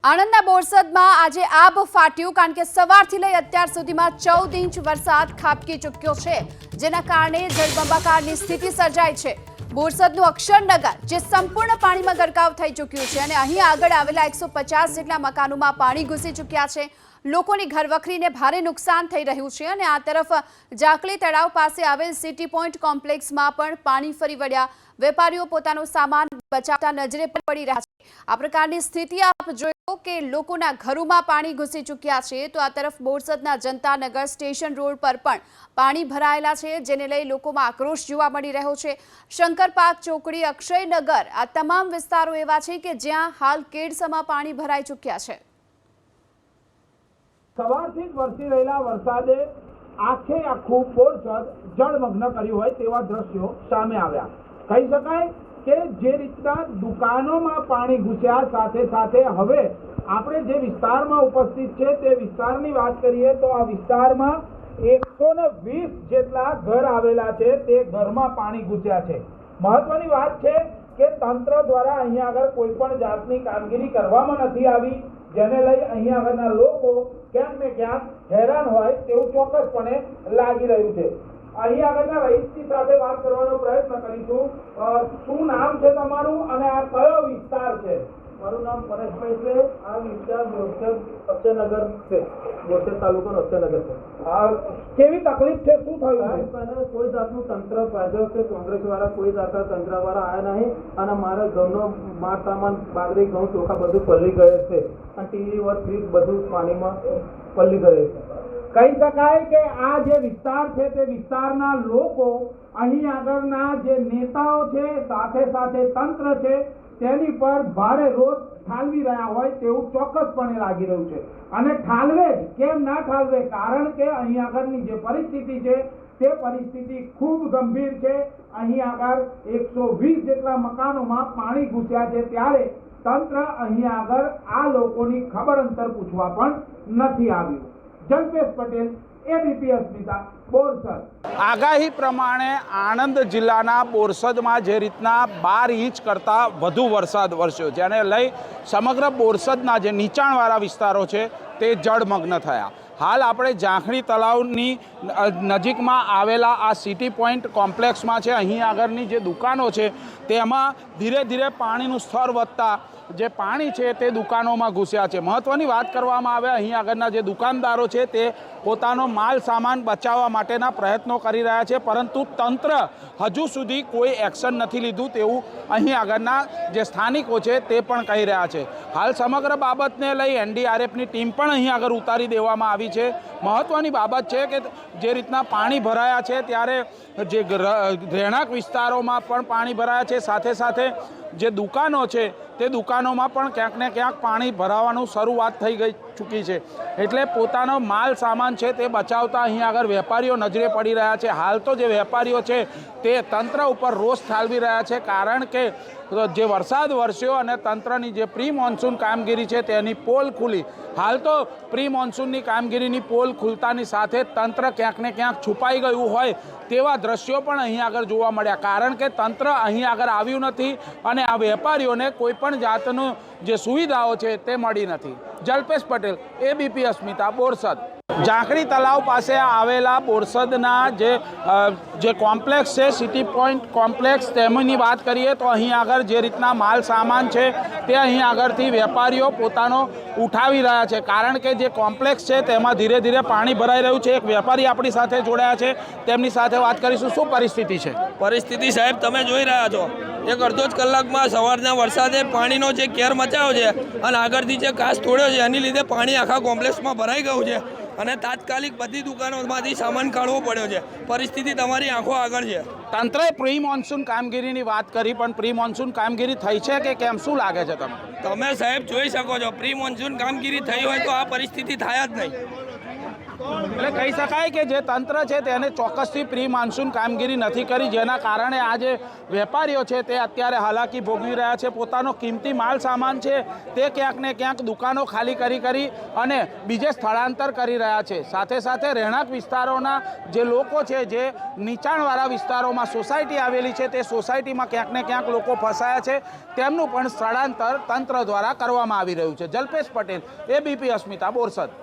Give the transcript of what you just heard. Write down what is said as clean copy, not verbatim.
આણંદના બોરસદમાં આજે આબ ફાટ્યું કારણ કે સવારથી લઈ અત્યાર સુધીમાં 14 ઇંચ વરસાદ ખાબકી ચૂક્યો છે, જેના કારણે જળબંબાકારની સ્થિતિ સર્જાઈ છે। બોરસદનું અક્ષરનગર જે સંપૂર્ણ પાણીમાં ગરકાવ થઈ ચૂક્યું છે અને અહીં આગળ આવેલા 150 જેટલા મકાનોમાં પાણી ઘૂસી ચૂક્યા છે। લોકોની ઘરવખરીને ભારે નુકસાન થઈ રહ્યું છે અને આ તરફ જાકલી તળાવ પાસે આવેલ સિટી પોઈન્ટ કોમ્પ્લેક્સમાં પણ પાણી ફરી વળ્યા। વેપારીઓ પોતાનો સામાન બચાવતા નજરે પડી રહ્યા છે। આ પ્રકારની સ્થિતિ આપ જોયો કે લોકોના ઘરોમાં પાણી ઘૂસી ચૂક્યા છે, તો આ તરફ બોરસદના જનતાનગર સ્ટેશન રોડ પર પણ પાણી ભરાયેલા છે, જેને લઈ લોકોમાં આક્રોશ જોવા મળી રહ્યો છે। શંકરપાર્ક ચોકડી, અક્ષયનગર આ તમામ વિસ્તારો એવા છે કે જ્યાં હાલ કેડસમાં પાણી ભરાઈ ચૂક્યા છે। સવારથી જ વરસી રહેલા વરસાદે આખે આખું બોરસદ જળમગ્ન કર્યું હોય તેવા દ્રશ્યો સામે આવ્યા। કહી શકાય કે જે રીતના દુકાનોમાં પાણી ઘૂસ્યા, સાથે સાથે હવે આપણે જે વિસ્તારમાં ઉપસ્થિત છે તે વિસ્તારની વાત કરીએ તો આ વિસ્તારમાં 120 જેટલા ઘર આવેલા છે, તે ઘરમાં પાણી ઘૂસ્યા છે। મહત્વની વાત છે કે તંત્ર દ્વારા અહીંયા આગળ કોઈ પણ જાતની કામગીરી કરવામાં નથી આવી, જેને લઈ અહીંયા આગળના લોકો ક્યાંક ને ક્યાંક હેરાન હોય તેવું ચોક્કસપણે લાગી રહ્યું છે। અહીં આગળના રહીશની સાથે વાત કરવાનો પ્રયત્ન કરીશું। શું નામ છે તમારું અને આ કયો વિસ્તાર છે? મારું નામ પરેશભાઈ છે। આ વિસ્તાર બોરસદ અક્ષયનગર છે, બોરસદ તાલુકાનો અક્ષયનગર છે। કેવી તકલીફ છે, શું થયું છે? કોઈ જાતનું તંત્ર ભાજપ કે કોંગ્રેસ વાળા કોઈ જાતના તંત્ર વાળા આવ્યા નહીં અને મારા ઘરનો માલ સામાન, બાજરી, ઘઉં, ચોખા બધું પલળી ગયે છે અને ટીવી વર ફ્રીજ બધું પાણીમાં પલળી ગયે છે। કહી શકાય કે આ જે વિસ્તાર છે તે વિસ્તારના લોકો અહીં આગળના જે નેતાઓ છે, સાથે સાથે તંત્ર છે, તેની પર ભારે રોષ ઠાલવી રહ્યા હોય તેવું ચોક્કસપણે લાગી રહ્યું છે। અને ઠાલવે જ, કેમ ના ઠાલવે? કારણ કે અહીં આગળની જે પરિસ્થિતિ છે તે પરિસ્થિતિ ખૂબ ગંભીર છે। અહીં આગળ 120 જેટલા મકાનોમાં પાણી ઘૂસ્યા છે, ત્યારે તંત્ર અહીં આગળ આ લોકોની ખબર અંતર પૂછવા પણ નથી આવ્યું। જલ્પેશ પટેલ, એબીપી અસ્મિતા, બોરસદ। આગાહી પ્રમાણે આણંદ જિલ્લાના બોરસદમાં જે રીતના 12 ઇંચ કરતાં વધુ વરસાદ વરસ્યો, જેને લઈ સમગ્ર બોરસદના જે નીચાણવાળા વિસ્તારો છે તે જળમગ્ન થયા। હાલ આપણે ઝાંખણી તળાવની નજીકમાં આવેલા આ સિટી પોઈન્ટ કોમ્પ્લેક્સમાં છે। અહીં આગળની જે દુકાનો છે તેમાં ધીરે ધીરે પાણીનું સ્તર વધતા જે પાણી છે તે દુકાનોમાં ઘૂસ્યા છે। મહત્ત્વની વાત કરવામાં આવે, અહીં આગળના જે દુકાનદારો છે તે પોતાનો માલ સામાન બચાવવા માટેના પ્રયત્નો કરી રહ્યા છે, પરંતુ તંત્ર હજુ સુધી કોઈ એક્શન નથી લીધું તેવું અહીં આગળના જે સ્થાનિકો છે તે પણ કહી રહ્યા છે। હાલ સમગ્ર બાબતને લઈ એનડીઆરએફની ટીમ પણ અહીં આગળ ઉતારી દેવામાં આવી છે। મહત્ત્વની બાબત છે કે જે રીતના પાણી ભરાયા છે ત્યારે જે રહેણાંક વિસ્તારોમાં પણ પાણી ભરાયા છે, સાથે સાથે જે દુકાનો છે તે દુકાનોમાં પણ ક્યાંક ને ક્યાંક પાણી ભરાવાનું શરૂઆત થઈ ગઈ ચૂકી છે, એટલે પોતાનો માલ સામાન છે તે બચાવતા અહીં આગળ વેપારીઓ નજરે પડી રહ્યા છે। હાલ તો જે વેપારીઓ છે તે તંત્ર ઉપર રોષ ઠાલવી રહ્યા છે, કારણ કે જે વરસાદ વરસ્યો અને તંત્રની જે પ્રી મોન્સૂન કામગીરી છે તેની પોલ ખુલી। હાલ તો પ્રી મોન્સૂનની કામગીરીની પોલ ખુલતાની સાથે તંત્ર ક્યાંક ને ક્યાંક છુપાઈ ગયું હોય તેવા દ્રશ્યો પણ અહીં આગળ જોવા મળ્યા, કારણ કે તંત્ર અહીં આગળ આવ્યું નથી અને આ વેપારીઓને કોઈ પણ જાતનું જે સુવિધાઓ છે તે મળી નથી। જલ્પેશ પટેલ, એબીપી અસ્મિતા, બોરસદ। ઝાંખણી તળાવ પાસે આવેલા બોરસદના જે કોમ્પ્લેક્સ છે સિટી પોઈન્ટ કોમ્પ્લેક્સ, તેમની વાત કરીએ તો અહીં આગળ જે રીતના માલ સામાન છે તે અહીં આગળથી વેપારીઓ પોતાનો ઉઠાવી રહ્યા છે, કારણ કે જે કોમ્પ્લેક્સ છે તેમાં ધીરે ધીરે પાણી ભરાઈ રહ્યું છે। એક વેપારી આપણી સાથે જોડાયા છે, તેમની સાથે વાત કરીશું। શું પરિસ્થિતિ છે? પરિસ્થિતિ સાહેબ તમે જોઈ રહ્યા છો, એક અડધો જ કલાકમાં સવારના વરસાદે પાણીનો જે કેર મચાવ્યો છે અને આગળથી જે કાચ તોડ્યો છે એની લીધે પાણી આખા કોમ્પ્લેક્સમાં ભરાઈ ગયું છે અને તાત્કાલિક બધી દુકાનોમાંથી સામાન કાઢવો પડ્યો છે। પરિસ્થિતિ તમારી આંખો આગળ છે। તંત્રએ પ્રી મોન્સૂન કામગીરીની વાત કરી, પણ પ્રી મોન્સૂન કામગીરી થઈ છે કે કેમ, શું લાગે છે તમને? તમે સાહેબ જોઈ શકો છો, પ્રી મોન્સૂન કામગીરી થઈ હોય તો આ પરિસ્થિતિ થાય જ નહીં। એટલે કહી શકાય કે જે તંત્ર છે તેને ચોક્કસથી પ્રી મોન્સૂન કામગીરી નથી કરી, જેના કારણે આ જે વેપારીઓ છે તે અત્યારે હાલાકી ભોગવી રહ્યા છે. પોતાનો કિંમતી માલ સામાન છે તે ક્યાંક ને ક્યાંક દુકાનો ખાલી કરી અને બીજે સ્થળાંતર કરી રહ્યા છે. સાથે સાથે રહેણાંક વિસ્તારોના જે લોકો છે, જે નીચાણવાળા વિસ્તારોમાં સોસાયટી આવેલી છે, તે સોસાયટીમાં ક્યાંક ને ક્યાંક લોકો ફસાયા છે. તેમનું પણ સ્થળાંતર તંત્ર દ્વારા કરવામાં આવી રહ્યું છે. જલ્પેશ પટેલ, ABP અસ્મિતા, બોરસદ.